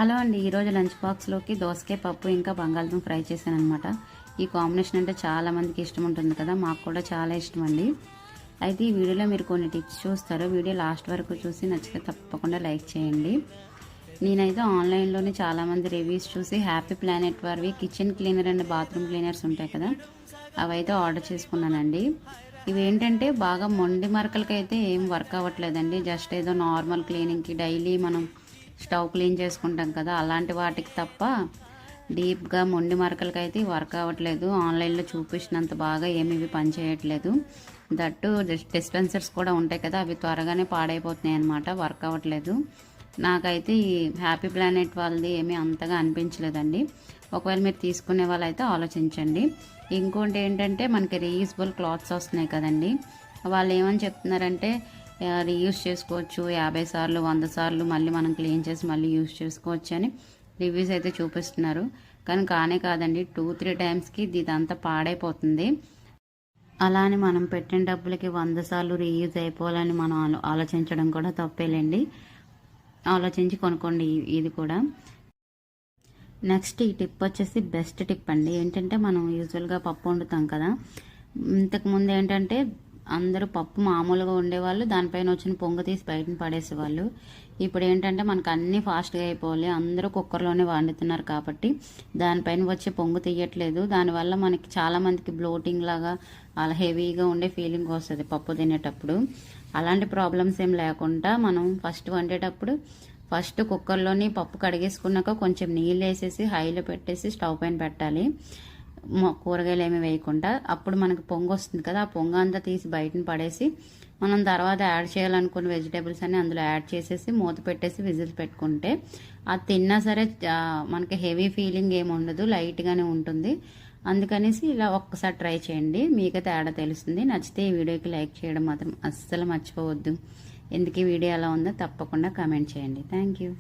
Hello అండి, ఈరోజు lunch బాక్స్లోకి దోసకాయ పప్పు ఇంకా బంగాళదుంప ఫ్రై చేశాను అనమాట. ఈ కాంబినేషన్ అంటే చాలామందికి ఇష్టం ఉంటుంది కదా, మాకు కూడా చాలా ఇష్టం అండి. అయితే ఈ వీడియోలో మీరు కొన్ని టిప్స్ చూస్తారు. వీడియో లాస్ట్ వరకు చూసి నచ్చితే తప్పకుండా లైక్ చేయండి. నేనైతే ఆన్లైన్లోనే చాలామంది రివ్యూస్ చూసి హ్యాపీ ప్లానెట్ వారివి kitchen cleaner and bathroom cleaners ఉంటాయి కదా, అవైతే ఆర్డర్ చేసుకున్నానండి. ఇవి ఏంటంటే బాగా మొండి మరకలకైతే ఏం వర్క్ అవ్వట్లేదండి. జస్ట్ ఏదో నార్మల్ క్లీనింగ్కి డైలీ మనం స్టవ్ క్లీన్ చేసుకుంటాం కదా, అలాంటి వాటికి తప్ప డీప్గా మొండి మరకలకైతే వర్క్ అవ్వట్లేదు. ఆన్లైన్లో చూపించినంత బాగా ఏమి పని చేయట్లేదు. దట్టు డిస్పెన్సర్స్ కూడా ఉంటాయి కదా, అవి త్వరగానే పాడైపోతున్నాయి అన్నమాట, వర్క్ అవ్వట్లేదు. నాకైతే ఈ హ్యాపీ ప్లానెట్ వాళ్ళది ఏమీ అంతగా అనిపించలేదండి. ఒకవేళ మీరు తీసుకునే వాళ్ళైతే ఆలోచించండి. ఇంకోటి ఏంటంటే మనకి రీయూజబుల్ క్లాత్స్ వస్తున్నాయి కదండి, వాళ్ళు ఏమని చెప్తున్నారంటే రీయూజ్ చేసుకోవచ్చు 50 సార్లు 100 సార్లు మళ్ళీ మనం క్లీన్ చేసి మళ్ళీ యూజ్ చేసుకోవచ్చు అని రివ్యూస్ అయితే చూపిస్తున్నారు. కానీ కానే కాదండి, 2-3 టైమ్స్కి ఇదంతా పాడైపోతుంది. అలా అని మనం పెట్టిన డబ్బులకి 100 సార్లు రీయూజ్ అయిపోవాలని మనం ఆలోచించడం కూడా తప్పేలేండి. ఆలోచించి కొనుక్కోండి ఇది కూడా. నెక్స్ట్ ఈ టిప్ వచ్చేసి బెస్ట్ టిప్ అండి. ఏంటంటే మనం యూజువల్గా పప్పు వండుతాం కదా, ఇంతకుముందు ఏంటంటే అందరూ పప్పు మామూలుగా ఉండేవాళ్ళు, దానిపైన వచ్చిన పొంగు తీసి బయటను పడేసేవాళ్ళు. ఇప్పుడు ఏంటంటే మనకు అన్నీ ఫాస్ట్గా అయిపోవాలి, అందరూ కుక్కర్లోనే వండుతున్నారు కాబట్టి దానిపైన వచ్చే పొంగు తీయట్లేదు. దానివల్ల మనకి చాలామందికి బ్లోటింగ్ లాగా అలా హెవీగా ఉండే ఫీలింగ్ వస్తుంది పప్పు తినేటప్పుడు. అలాంటి ప్రాబ్లమ్స్ ఏం లేకుండా మనం ఫస్ట్ వండేటప్పుడు కుక్కర్లోని పప్పు కడిగేసుకున్నాక కొంచెం నీళ్ళు వేసేసి హైలో పెట్టేసి స్టవ్ పైన పెట్టాలి, కూరగాయలు ఏమి వేయకుండా. అప్పుడు మనకు పొంగు వస్తుంది కదా, ఆ పొంగు అంతా తీసి బయటను పడేసి మనం తర్వాత యాడ్ చేయాలనుకున్న వెజిటేబుల్స్ అన్ని అందులో యాడ్ చేసేసి మూత పెట్టేసి విజిల్స్ పెట్టుకుంటే అది తిన్నా సరే మనకి హెవీ ఫీలింగ్ ఏమి ఉండదు, లైట్గానే ఉంటుంది. అందుకనేసి ఇలా ఒక్కసారి ట్రై చేయండి, మీకే తేడా తెలుస్తుంది. నచ్చితే ఈ వీడియోకి లైక్ చేయడం మాత్రం అస్సలు మర్చిపోవద్దు. ఎందుకు ఈ వీడియో ఎలా ఉందో తప్పకుండా కామెంట్ చేయండి. Thank you.